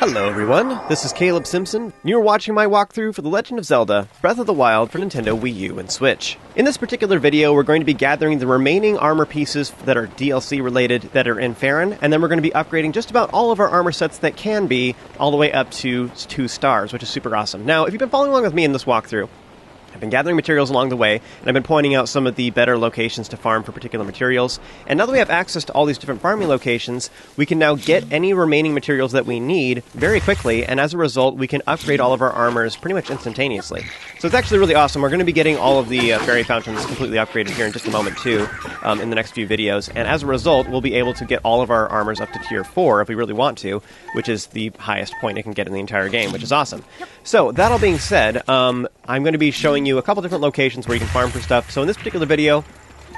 Hello everyone, this is Caleb Simpson, and you're watching my walkthrough for The Legend of Zelda, Breath of the Wild for Nintendo Wii U and Switch. In this particular video, we're going to be gathering the remaining armor pieces that are DLC related that are in Faron, and then we're going to be upgrading just about all of our armor sets that can be, all the way up to 2 stars, which is super awesome. Now, if you've been following along with me in this walkthrough, I've been gathering materials along the way, and I've been pointing out some of the better locations to farm for particular materials. And now that we have access to all these different farming locations, we can now get any remaining materials that we need very quickly, and as a result, we can upgrade all of our armors pretty much instantaneously. So it's actually really awesome. We're going to be getting all of the fairy fountains completely upgraded here in just a moment, too, in the next few videos. And as a result, we'll be able to get all of our armors up to tier 4 if we really want to, which is the highest point it can get in the entire game, which is awesome. So, that all being said, I'm going to be showing you a couple different locations where you can farm for stuff. So in this particular video,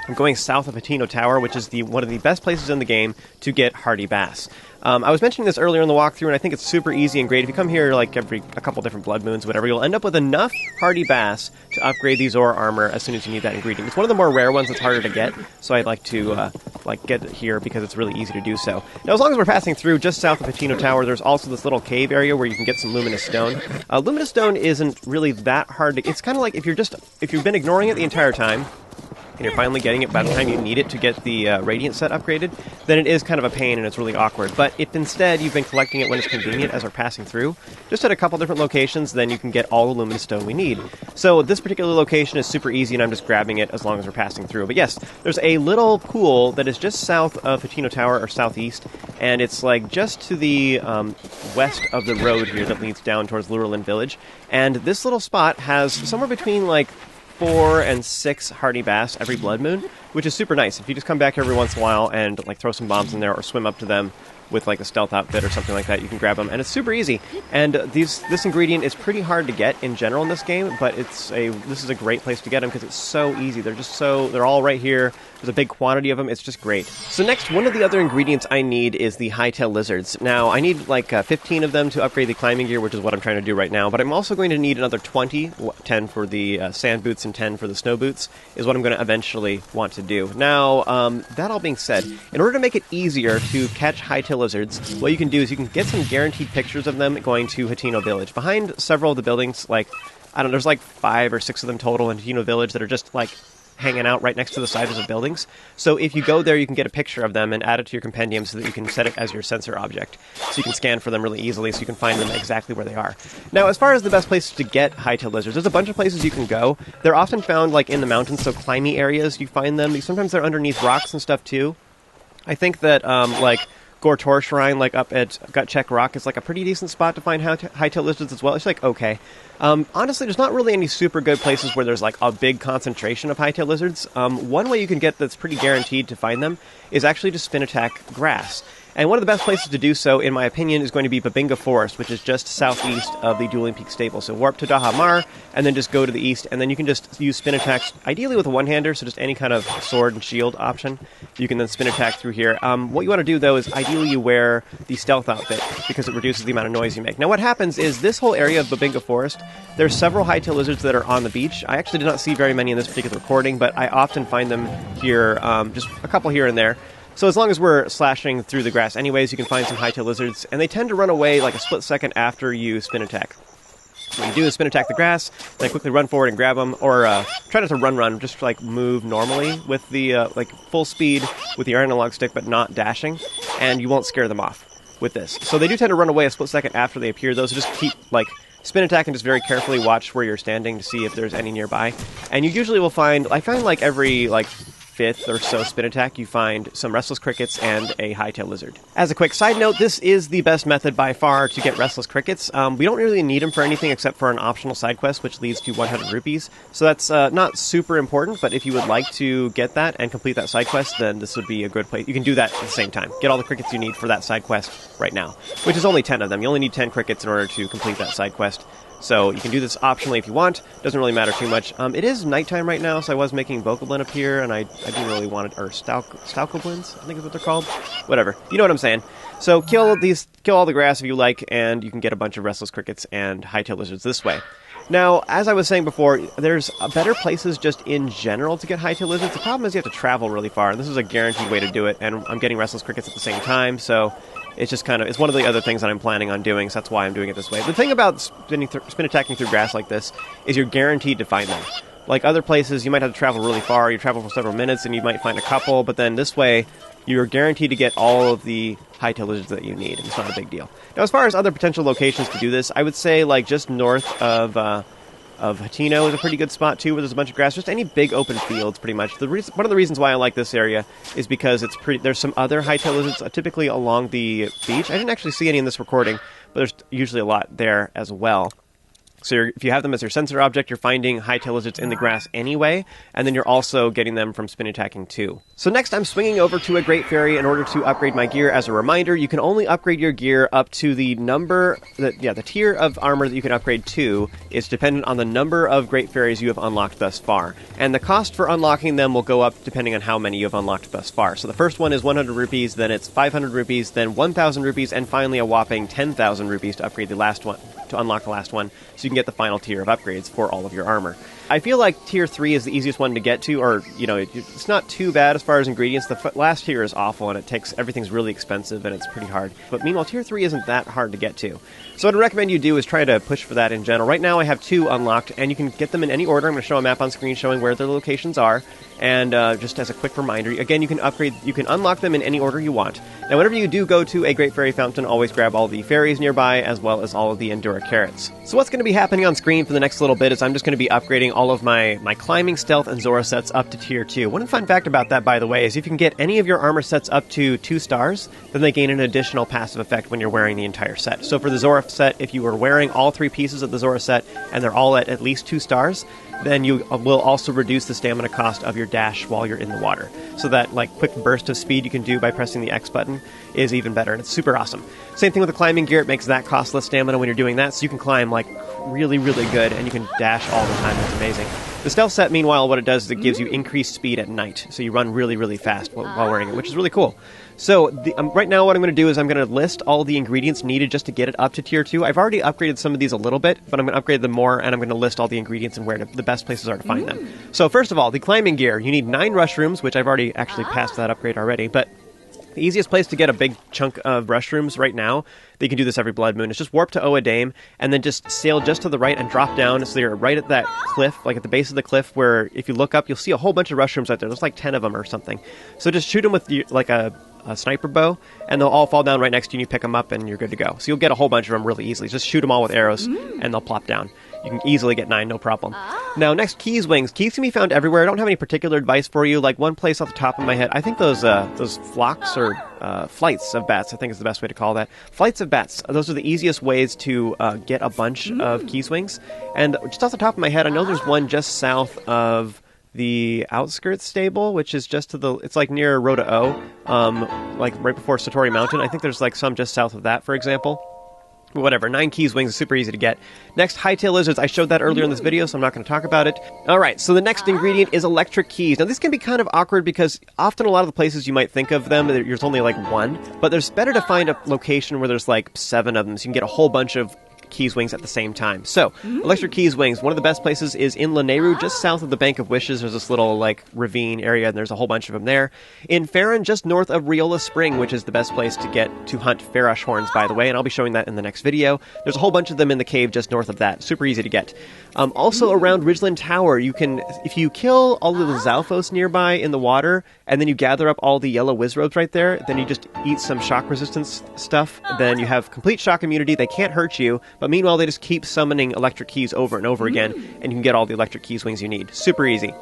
I'm going south of Hateno Tower, which is one of the best places in the game to get Hardy Bass. I was mentioning this earlier in the walkthrough, and I think it's super easy and great. If you come here like a couple different blood moons, whatever, you'll end up with enough Hardy Bass to upgrade the Zora armor as soon as you need that ingredient. It's one of the more rare ones that's harder to get, so I'd like to get it here because it's really easy to do so. Now, as long as we're passing through just south of Hateno Tower, there's also this little cave area where you can get some luminous stone. Luminous stone isn't really that hard to... It's kind of like if you've been ignoring it the entire time, and you're finally getting it by the time you need it to get the Radiant set upgraded, then it is kind of a pain and it's really awkward. But if instead you've been collecting it when it's convenient as we're passing through, just at a couple different locations, then you can get all the luminous stone we need. So this particular location is super easy and I'm just grabbing it as long as we're passing through. But yes, there's a little pool that is just south of Hateno Tower, or southeast, and it's like just to the west of the road here that leads down towards Lurelin Village. And this little spot has somewhere between like 4 and 6 Hardy Bass every blood moon, which is super nice. If you just come back every once in a while and like throw some bombs in there or swim up to them with like a stealth outfit or something like that, you can grab them, and it's super easy. And this ingredient is pretty hard to get in general in this game, but this is a great place to get them because it's so easy. They're all right here. There's a big quantity of them. It's just great. So next, one of the other ingredients I need is the hightail lizards. Now, I need like 15 of them to upgrade the climbing gear, which is what I'm trying to do right now, but I'm also going to need another 20, 10 for the sand boots and 10 for the snow boots, is what I'm going to eventually want to do. Now, that all being said, in order to make it easier to catch hightail lizards, what you can do is you can get some guaranteed pictures of them going to Hateno Village. Behind several of the buildings, like, I don't know, there's like 5 or 6 of them total in Hateno Village that are just like hanging out right next to the sides of buildings. So if you go there, you can get a picture of them and add it to your compendium so that you can set it as your sensor object. So you can scan for them really easily so you can find them exactly where they are. Now, as far as the best places to get hightail lizards, there's a bunch of places you can go. They're often found like in the mountains, so climby areas, you find them. Sometimes they're underneath rocks and stuff too. I think that like Gortor Shrine, like up at Gutcheck Rock, is like a pretty decent spot to find hightail lizards as well. It's like okay. Honestly, there's not really any super good places where there's like a big concentration of hightail lizards. One way you can get that's pretty guaranteed to find them is actually to spin attack grass. And one of the best places to do so, in my opinion, is going to be Babinga Forest, which is just southeast of the Dueling Peak Stable. So warp to Dahamar, and then just go to the east, and then you can just use spin attacks, ideally with a one-hander, so just any kind of sword and shield option. You can then spin attack through here. What you want to do, though, is ideally you wear the stealth outfit, because it reduces the amount of noise you make. Now, what happens is this whole area of Babinga Forest, there's several hightail lizards that are on the beach. I actually did not see very many in this particular recording, but I often find them here, just a couple here and there. So as long as we're slashing through the grass anyways, you can find some hightail lizards, and they tend to run away like a split second after you spin attack. What you do is spin attack the grass, then quickly run forward and grab them, or try not to run, just like move normally with the like full speed with the analog stick, but not dashing, and you won't scare them off with this. So they do tend to run away a split second after they appear, though, so just keep like spin attack and just very carefully watch where you're standing to see if there's any nearby. And you usually will find, I find like every like 5th or so spin attack, you find some restless crickets and a hightail lizard. As a quick side note, this is the best method by far to get restless crickets. We don't really need them for anything except for an optional side quest, which leads to 100 rupees. So that's not super important, but if you would like to get that and complete that side quest, then this would be a good place. You can do that at the same time. Get all the crickets you need for that side quest right now, which is only 10 of them. You only need 10 crickets in order to complete that side quest. So you can do this optionally if you want. Doesn't really matter too much. It is nighttime right now, so I was making Bokoblin appear, and I didn't really want it, or Stalkoblins, I think is what they're called. Whatever. You know what I'm saying. So kill all the grass if you like, and you can get a bunch of restless crickets and hightail lizards this way. Now, as I was saying before, there's better places just in general to get hightail lizards. The problem is you have to travel really far, and this is a guaranteed way to do it, and I'm getting restless crickets at the same time, so it's just kind of, it's one of the other things that I'm planning on doing, so that's why I'm doing it this way. The thing about spin attacking through grass like this is you're guaranteed to find them. Like other places, you might have to travel really far, you travel for several minutes, and you might find a couple, but then this way, you're guaranteed to get all of the hightail lizards that you need. It's not a big deal. Now, as far as other potential locations to do this, I would say, like, just north of Hatino is a pretty good spot, too, where there's a bunch of grass. Just any big open fields, pretty much. One of the reasons why I like this area is because there's some other hightail lizards typically along the beach. I didn't actually see any in this recording, but there's usually a lot there as well. So if you have them as your sensor object, you're finding hightail lizards in the grass anyway, and then you're also getting them from spin attacking too. So next I'm swinging over to a Great Fairy in order to upgrade my gear. As a reminder, you can only upgrade your gear up to the tier of armor that you can upgrade to is dependent on the number of Great Fairies you have unlocked thus far. And the cost for unlocking them will go up depending on how many you have unlocked thus far. So the first one is 100 rupees, then it's 500 rupees, then 1,000 rupees, and finally a whopping 10,000 rupees to upgrade the last one, to unlock the last one, so you can get the final tier of upgrades for all of your armor. I feel like tier 3 is the easiest one to get to, or, you know, it's not too bad as far as ingredients. The last tier is awful, and everything's really expensive, and it's pretty hard. But meanwhile, tier 3 isn't that hard to get to. So what I'd recommend you do is try to push for that in general. Right now I have 2 unlocked, and you can get them in any order. I'm going to show a map on screen showing where their locations are. And just as a quick reminder, again, you can unlock them in any order you want. Now, whenever you do go to a Great Fairy Fountain, always grab all the fairies nearby, as well as all of the Endura carrots. So what's going to be happening on screen for the next little bit is I'm just going to be upgrading all of my climbing, stealth, and Zora sets up to tier 2. One fun fact about that, by the way, is if you can get any of your armor sets up to 2 stars, then they gain an additional passive effect when you're wearing the entire set. So for the Zora set, if you were wearing all 3 pieces of the Zora set, and they're all at least 2 stars, then you will also reduce the stamina cost of your dash while you're in the water. So that like quick burst of speed you can do by pressing the X button is even better, and it's super awesome. Same thing with the climbing gear, it makes that cost less stamina when you're doing that, so you can climb like really, really good, and you can dash all the time. It's amazing. The stealth set, meanwhile, what it does is it gives you increased speed at night, so you run really, really fast while wearing it, which is really cool. So right now what I'm going to do is I'm going to list all the ingredients needed just to get it up to tier 2. I've already upgraded some of these a little bit, but I'm going to upgrade them more, and I'm going to list all the ingredients and where the best places are to find them. So first of all, the climbing gear. You need 9 rush rooms, which I've already actually passed that upgrade already, but the easiest place to get a big chunk of rush rooms right now, that you can do this every blood moon, is just warp to Oadame, and then just sail just to the right and drop down, so you're right at that cliff, like at the base of the cliff, where if you look up, you'll see a whole bunch of rush rooms out there. There's like 10 of them or something. So just shoot them with like a sniper bow, and they'll all fall down right next to you, and you pick them up, and you're good to go. So you'll get a whole bunch of them really easily. Just shoot them all with arrows, and they'll plop down. You can easily get 9, no problem. Now, next, keys wings. Keys can be found everywhere. I don't have any particular advice for you. Like, one place off the top of my head, I think those flocks or flights of bats, I think is the best way to call that. Flights of bats. Those are the easiest ways to get a bunch of keys wings. And just off the top of my head, I know there's one just south of the outskirts stable, which is just to it's like near Rhoda O, like right before Satori Mountain. I think there's like some just south of that, for example. Whatever, 9 keys wings is super easy to get. Next, hightail lizards. I showed that earlier in this video, so I'm not going to talk about it. Alright, so the next ingredient is electric keys. Now, this can be kind of awkward because often a lot of the places you might think of them, there's only like 1, but there's better to find a location where there's like 7 of them, so you can get a whole bunch of keys wings at the same time. So, electric keys wings, one of the best places is in Lanayru, just south of the Bank of Wishes. There's this little like ravine area, and there's a whole bunch of them there. In Faron, just north of Riola Spring, which is the best place to hunt Farash horns, by the way, and I'll be showing that in the next video. There's a whole bunch of them in the cave just north of that. Super easy to get. Also around Ridgeland Tower, you can, if you kill all of the Zalfos nearby in the water, and then you gather up all the yellow Wizrobes right there, then you just eat some shock resistance stuff, then you have complete shock immunity. They can't hurt you, but meanwhile they just keep summoning electric keys over and over again, and you can get all the electric keys wings you need. Super easy.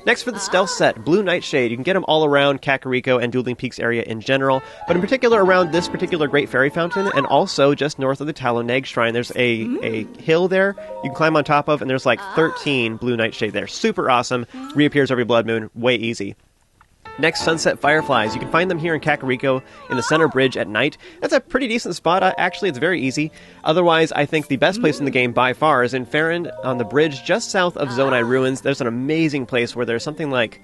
Next, for the stealth set, Blue Nightshade. You can get them all around Kakariko and Dueling Peaks area in general, but in particular around this particular Great Fairy Fountain, and also just north of the Taloneg Shrine. There's a hill there you can climb on top of, and there's like 13 Blue Nightshade there. Super awesome. Reappears every blood moon. Way easy. Next, Sunset Fireflies. You can find them here in Kakariko in the center bridge at night. That's a pretty decent spot. Actually, it's very easy. Otherwise, I think the best place in the game by far is in Faron on the bridge just south of Zonai Ruins. There's an amazing place where there's something like,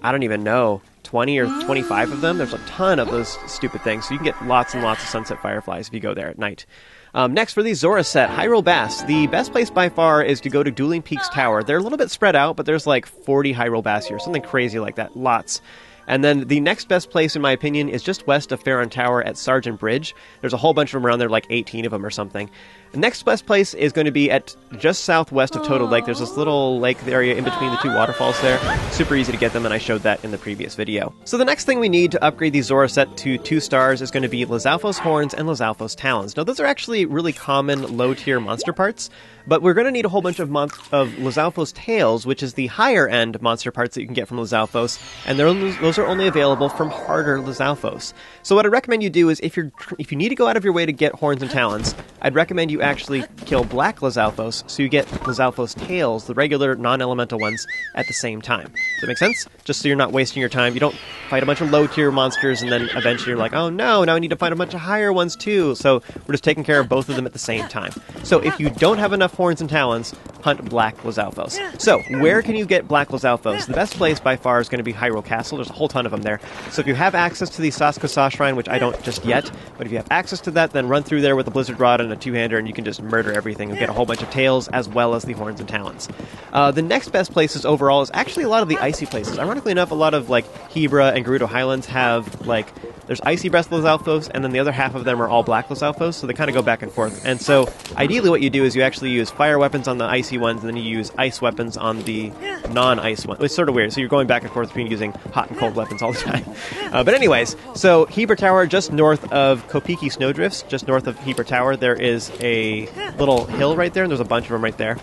I don't even know, 20 or 25 of them. There's a ton of those stupid things. So you can get lots and lots of Sunset Fireflies if you go there at night. Next, for the Zora set, Hyrule Bass. The best place by far is to go to Dueling Peaks Tower. They're a little bit spread out, but there's like 40 Hyrule Bass here. Something crazy like that. Lots. And then the next best place, in my opinion, is just west of Faron Tower at Sergeant Bridge. There's a whole bunch of them around there, like 18 of them or something. The next best place is going to be at just southwest of Total Lake. There's this little lake area in between the two waterfalls there. Super easy to get them, and I showed that in the previous video. So the next thing we need to upgrade the Zora set to 2 stars is going to be Lizalfos Horns and Lizalfos Talons. Now, those are actually really common low-tier monster parts, but we're going to need a whole bunch of Lizalfos Tails, which is the higher-end monster parts that you can get from Lizalfos, and those are only available from harder Lizalfos. So what I recommend you do is, if you need to go out of your way to get Horns and Talons, I'd recommend you actually kill black Lizalfos, so you get Lizalfos Tails, the regular non-elemental ones, at the same time. Does that make sense? Just so you're not wasting your time. You don't fight a bunch of low-tier monsters, and then eventually you're like, oh no, now I need to fight a bunch of higher ones too. So we're just taking care of both of them at the same time. So if you don't have enough Horns and Talons, hunt black Lizalfos. So where can you get black Lizalfos? The best place by far is going to be Hyrule Castle. There's a whole ton of them there. So if you have access to the Saskasa Shrine, which I don't just yet, but if you have access to that, then run through there with a Blizzard Rod and a two-hander, and you can just murder everything and get a whole bunch of tails as well as the Horns and Talons. The next best places overall is actually a lot of the icy places. Ironically enough, a lot of like Hebra and Gerudo Highlands have like, there's icy breast Lizalfos, and then the other half of them are all black Lizalfos, so they kind of go back and forth. And so ideally what you do is you actually use fire weapons on the icy ones, and then you use ice weapons on the non-ice ones. It's sort of weird, so you're going back and forth between using hot and cold weapons all the time. But anyways, so Hebra Tower, just north of Kopiki Snowdrifts, just north of Hebra Tower, there is a little hill right there, and there's a bunch of them right there.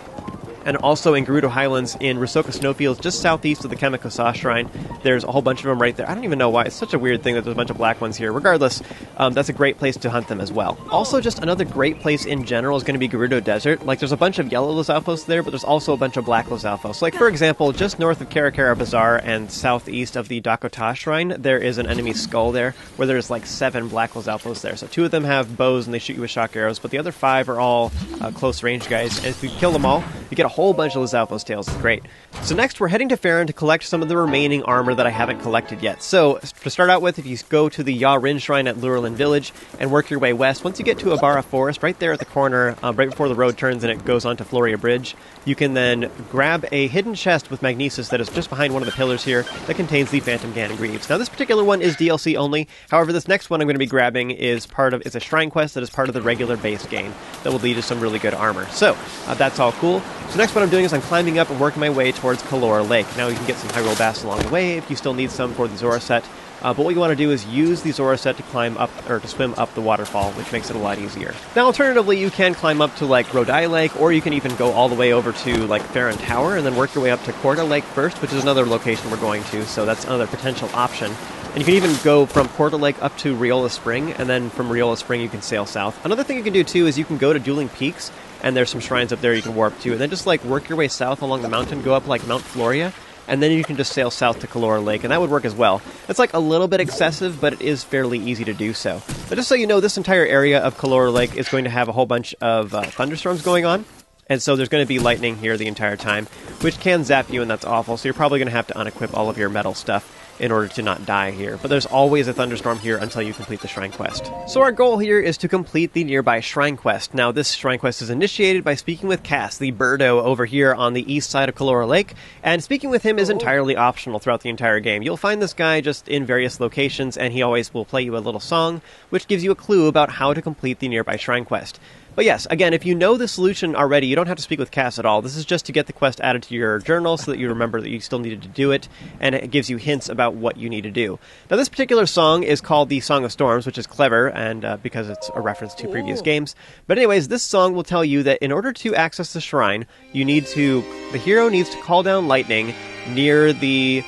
And also in Gerudo Highlands in Rusoka Snowfields, just southeast of the Kemikosa Shrine, there's a whole bunch of them right there. I don't even know why. It's such a weird thing that there's a bunch of black ones here. Regardless, that's a great place to hunt them as well. Also, just another great place in general is going to be Gerudo Desert. Like, there's a bunch of yellow Lizalfos there, but there's also a bunch of black Lizalfos. Like, for example, just north of Karakara Bazaar and southeast of the Dakota Shrine, there is an enemy skull there, where there's like 7 black Lizalfos there. So 2 of them have bows and they shoot you with shock arrows, but the other 5 are all close range guys. And if you kill them all, you get a whole bunch of Lizalfos tails. It's great. So next, we're heading to Faron to collect some of the remaining armor that I haven't collected yet. So, to start out with, if you go to the Ya-Rin Shrine at Lurelin Village and work your way west, once you get to Abara Forest, right there at the corner, right before the road turns and it goes onto Floria Bridge, you can then grab a hidden chest with Magnesis that is just behind one of the pillars here that contains the Phantom Ganon Greaves. Now, this particular one is DLC only. However, this next one I'm going to be grabbing is it's a shrine quest that is part of the regular base game that will lead to some really good armor. So, that's all cool. So next what I'm doing is I'm climbing up and working my way towards Kalora Lake. Now you can get some Hyrule Bass along the way if you still need some for the Zora set. But what you want to do is use the Zora set to climb up, or to swim up the waterfall, which makes it a lot easier. Now, alternatively, you can climb up to, like, Rodai Lake, or you can even go all the way over to, like, Faron Tower, and then work your way up to Korda Lake first, which is another location we're going to, so that's another potential option. And you can even go from Korda Lake up to Riola Spring, and then from Riola Spring you can sail south. Another thing you can do, too, is you can go to Dueling Peaks, and there's some shrines up there you can warp to, and then just, like, work your way south along the mountain, go up, like, Mount Floria, and then you can just sail south to Kalora Lake, and that would work as well. It's like a little bit excessive, but it is fairly easy to do so. But just so you know, this entire area of Kalora Lake is going to have a whole bunch of thunderstorms going on, and so there's going to be lightning here the entire time, which can zap you, and that's awful, so you're probably going to have to unequip all of your metal stuff in order to not die here. But there's always a thunderstorm here until you complete the shrine quest. So our goal here is to complete the nearby shrine quest. Now, this shrine quest is initiated by speaking with Cass, the birdo over here on the east side of Kalora Lake, and speaking with him is entirely optional throughout the entire game. You'll find this guy just in various locations, and he always will play you a little song, which gives you a clue about how to complete the nearby shrine quest. But yes, again, if you know the solution already, you don't have to speak with Cass at all. This is just to get the quest added to your journal so that you remember that you still needed to do it, and it gives you hints about what you need to do. Now, this particular song is called the Song of Storms, which is clever, and because it's a reference to previous games. But anyways, this song will tell you that in order to access the shrine, the hero needs to call down lightning near the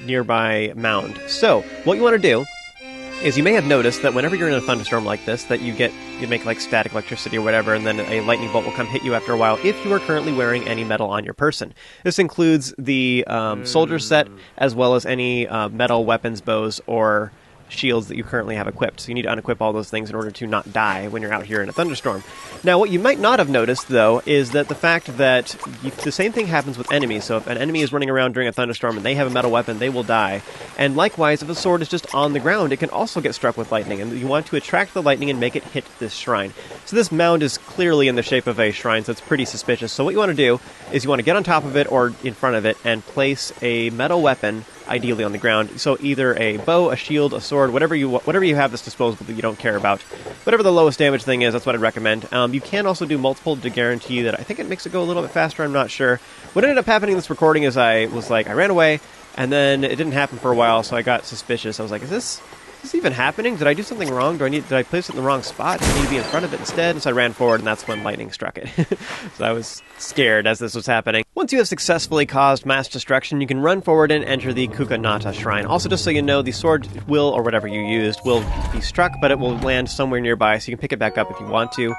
nearby mound. So, what you want to do is you may have noticed that whenever you're in a thunderstorm like this, that you make like static electricity or whatever, and then a lightning bolt will come hit you after a while if you are currently wearing any metal on your person. This includes the soldier set, as well as any metal weapons, bows, or shields that you currently have equipped. So you need to unequip all those things in order to not die when you're out here in a thunderstorm. Now, what you might not have noticed, though, is that the fact that the same thing happens with enemies. So if an enemy is running around during a thunderstorm and they have a metal weapon, they will die. And likewise, if a sword is just on the ground, it can also get struck with lightning. And you want to attract the lightning and make it hit this shrine. So this mound is clearly in the shape of a shrine, so it's pretty suspicious. So what you want to do is you want to get on top of it or in front of it and place a metal weapon ideally on the ground. So either a bow, a shield, a sword, whatever you have that's disposable that you don't care about. Whatever the lowest damage thing is, that's what I'd recommend. You can also do multiple to guarantee that. I think it makes it go a little bit faster, I'm not sure. What ended up happening in this recording is I ran away, and then it didn't happen for a while, so I got suspicious. I was like, is this even happening? Did I do something wrong? Did I place it in the wrong spot? Do I need to be in front of it instead? And so I ran forward, and that's when lightning struck it. So I was scared as this was happening. Once you have successfully caused mass destruction, you can run forward and enter the Qukah Nata shrine. Also, just so you know, the sword will, or whatever you used, will be struck, but it will land somewhere nearby, so you can pick it back up if you want to.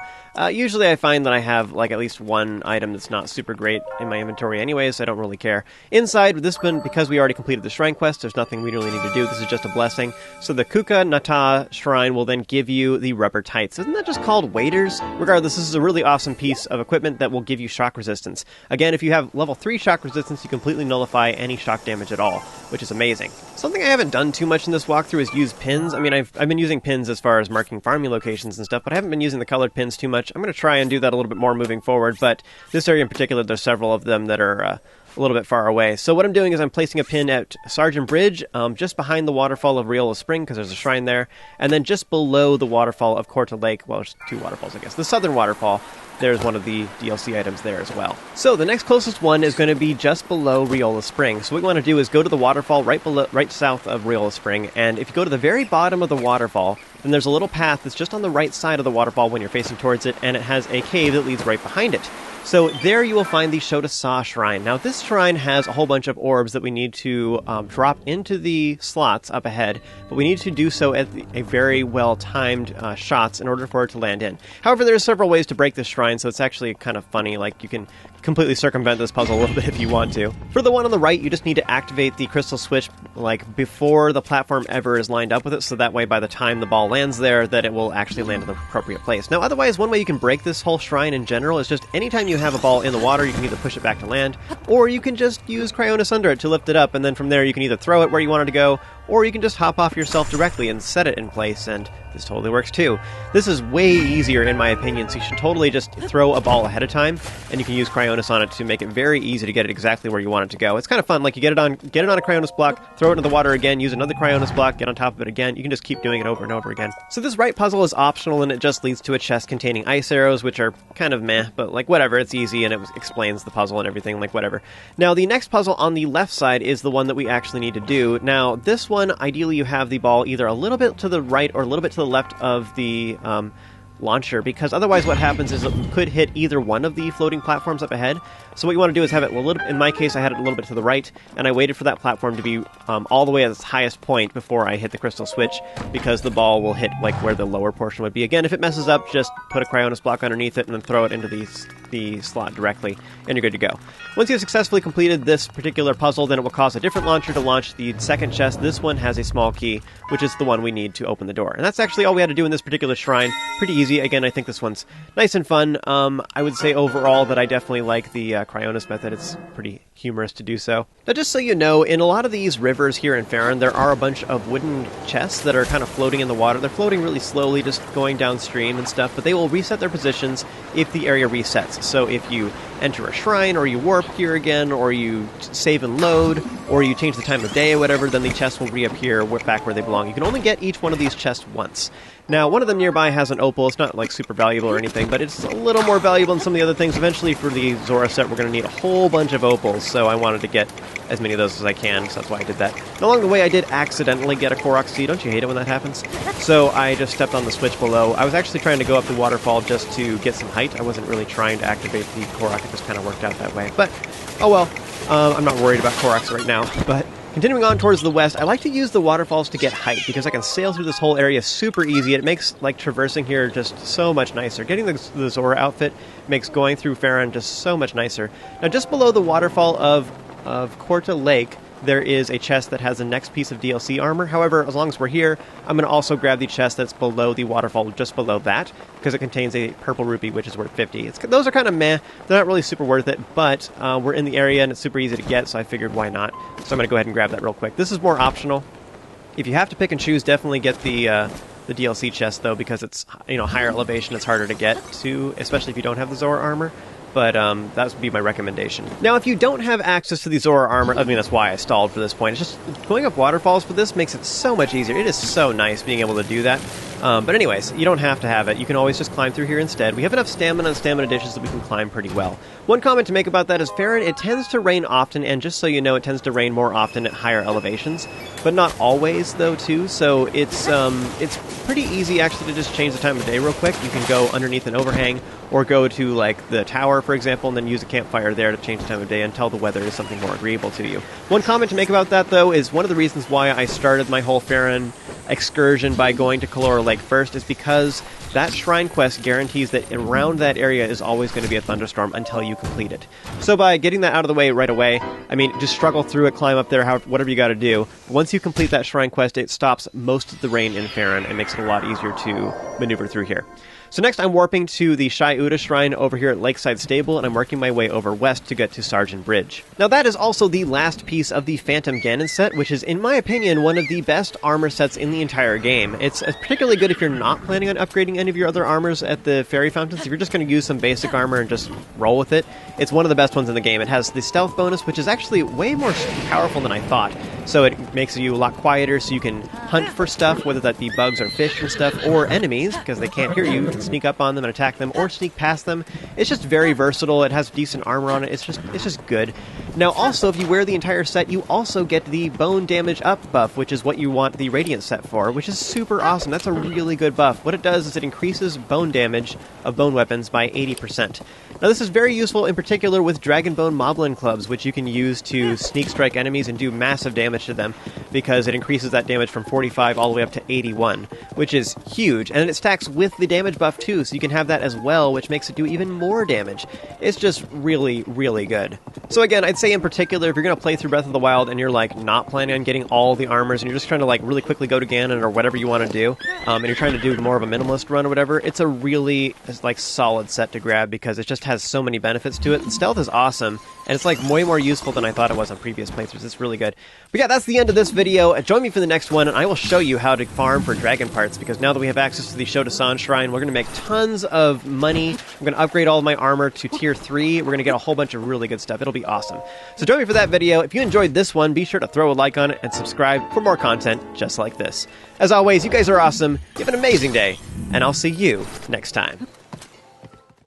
Usually I find that I have like at least one item that's not super great in my inventory anyways, so I don't really care. Inside, this one, because we already completed the shrine quest, there's nothing we really need to do. This is just a blessing. So the Qukah Nata shrine will then give you the rubber tights. Isn't that just called waders? Regardless, this is a really awesome piece of equipment that will give you shock resistance. Again, if you have level 3 shock resistance, you completely nullify any shock damage at all, which is amazing. Something I haven't done too much in this walkthrough is use pins. I mean, I've been using pins as far as marking farming locations and stuff, but I haven't been using the colored pins too much. I'm going to try and do that a little bit more moving forward, but this area in particular, there's several of them that are a little bit far away. So what I'm doing is I'm placing a pin at Sergeant Bridge, just behind the waterfall of Riola Spring, because there's a shrine there, and then just below the waterfall of Qukah Lake. Well, there's 2 waterfalls, I guess. The southern waterfall, there's one of the DLC items there as well. So the next closest one is going to be just below Riola Spring. So what you want to do is go to the waterfall right south of Riola Spring, and if you go to the very bottom of the waterfall, then there's a little path that's just on the right side of the waterfall when you're facing towards it, and it has a cave that leads right behind it. So there you will find the Shodah shrine. Now this shrine has a whole bunch of orbs that we need to drop into the slots up ahead, but we need to do so at a very well-timed shots in order for it to land in. However, there are several ways to break this shrine, so it's actually kind of funny. Like, you can completely circumvent this puzzle a little bit if you want to. For the one on the right, you just need to activate the crystal switch like before the platform ever is lined up with it, so that way by the time the ball lands there, that it will actually land in the appropriate place. Now otherwise, one way you can break this whole shrine in general is just anytime you have a ball in the water, you can either push it back to land, or you can just use Cryonis under it to lift it up, and then from there you can either throw it where you want it to go, or you can just hop off yourself directly and set it in place, and this totally works too. This is way easier in my opinion, so you should totally just throw a ball ahead of time, and you can use Cryonis on it to make it very easy to get it exactly where you want it to go. It's kind of fun, like you get it on a Cryonis block, throw it into the water again, use another Cryonis block, get on top of it again. You can just keep doing it over and over again. So this right puzzle is optional, and it just leads to a chest containing ice arrows, which are kind of meh, but like whatever, it's easy, and it explains the puzzle and everything, like whatever. Now the next puzzle on the left side is the one that we actually need to do. Now this one, ideally you have the ball either a little bit to the right or a little bit to the left of the launcher, because otherwise what happens is it could hit either one of the floating platforms up ahead. So what you want to do is have it a little, in my case I had it a little bit to the right, and I waited for that platform to be all the way at its highest point before I hit the crystal switch, because the ball will hit like where the lower portion would be. Again, if it messes up, just put a Cryonis block underneath it and then throw it into the slot directly, and you're good to go. Once you have successfully completed this particular puzzle, then it will cause a different launcher to launch the second chest. This one has a small key, which is the one we need to open the door. And that's actually all we had to do in this particular shrine. Pretty easy. Again, I think this one's nice and fun. I would say overall that I definitely like the Cryonis method. It's pretty humorous to do so. Now, just so you know, in a lot of these rivers here in Faron, there are a bunch of wooden chests that are kind of floating in the water. They're floating really slowly, just going downstream and stuff, but they will reset their positions if the area resets. So if you enter a shrine, or you warp here again, or you save and load, or you change the time of day or whatever, then the chests will reappear back where they belong. You can only get each one of these chests once. Now, one of them nearby has an opal. It's not like super valuable or anything, but it's a little more valuable than some of the other things. Eventually, for the Zora set, we're going to need a whole bunch of opals, so I wanted to get as many of those as I can, so that's why I did that. And along the way, I did accidentally get a Korok seed. Don't you hate it when that happens? So I just stepped on the switch below. I was actually trying to go up the waterfall just to get some height. I wasn't really trying to activate the Korok. It just kind of worked out that way. But, oh well. I'm not worried about Koroks right now, but continuing on towards the west, I like to use the waterfalls to get height, because I can sail through this whole area super easy. It makes like traversing here just so much nicer. Getting the Zora outfit makes going through Faron just so much nicer. Now, just below the waterfall of Qukah Lake, there is a chest that has the next piece of DLC armor. However, as long as we're here, I'm going to also grab the chest that's below the waterfall, just below that, because it contains a purple rupee, which is worth 50. Those are kind of meh. They're not really super worth it, but we're in the area and it's super easy to get, so I figured why not. So I'm going to go ahead and grab that real quick. This is more optional. If you have to pick and choose, definitely get the DLC chest, though, because it's higher elevation, it's harder to get to, especially if you don't have the Zora armor. but that would be my recommendation. Now, if you don't have access to the Zora armor, I mean, that's why I stalled for this point. It's just going up waterfalls for this makes it so much easier. It is so nice being able to do that. But anyways, you don't have to have it. You can always just climb through here instead. We have enough stamina and stamina dishes that we can climb pretty well. One comment to make about that is, Faron, it tends to rain often, and just so you know, it tends to rain more often at higher elevations, but not always, though, too. So it's pretty easy, actually, to just change the time of day real quick. You can go underneath an overhang, or go to, like, the tower, for example, and then use a campfire there to change the time of day until the weather is something more agreeable to you. One comment to make about that, though, is one of the reasons why I started my whole Faron excursion by going to Kalora Lake first is because that shrine quest guarantees that around that area is always going to be a thunderstorm until you complete it. So by getting that out of the way right away, I mean, just struggle through it, climb up there, whatever you got to do. Once you complete that shrine quest, it stops most of the rain in Faron and makes it a lot easier to maneuver through here. So next I'm warping to the Shai Uda Shrine over here at Lakeside Stable, and I'm working my way over west to get to Sargent Bridge. Now that is also the last piece of the Phantom Ganon set, which is, in my opinion, one of the best armor sets in the entire game. It's particularly good if you're not planning on upgrading any of your other armors at the Fairy Fountains. If you're just going to use some basic armor and just roll with it, it's one of the best ones in the game. It has the stealth bonus, which is actually way more powerful than I thought. So it makes you a lot quieter, so you can hunt for stuff, whether that be bugs or fish and stuff, or enemies, because they can't hear you. You can sneak up on them and attack them, or sneak past them. It's just very versatile. It has decent armor on it. It's just good. Now, also, if you wear the entire set, you also get the bone damage up buff, which is what you want the Radiant set for, which is super awesome. That's a really good buff. What it does is it increases bone damage of bone weapons by 80%. Now, this is very useful in particular with Dragonbone Moblin Clubs, which you can use to sneak strike enemies and do massive damage to them, because it increases that damage from 45 all the way up to 81, which is huge. And then it stacks with the damage buff too, so you can have that as well, which makes it do even more damage. It's just really, really good. So again, I'd say in particular, if you're going to play through Breath of the Wild and you're like not planning on getting all the armors and you're just trying to like really quickly go to Ganon or whatever you want to do, and you're trying to do more of a minimalist run or whatever, it's a really like solid set to grab because it just has so many benefits to it. The stealth is awesome, and it's like way more useful than I thought it was on previous playthroughs. It's really good. But yeah, that's the end of this video. Join me for the next one, and I will show you how to farm for dragon parts, because now that we have access to the Shodah Shrine, we're going to make tons of money. We're going to upgrade all of my armor to tier 3. We're going to get a whole bunch of really good stuff. It'll be awesome. So join me for that video. If you enjoyed this one, be sure to throw a like on it and subscribe for more content just like this. As always, you guys are awesome. You have an amazing day, and I'll see you next time.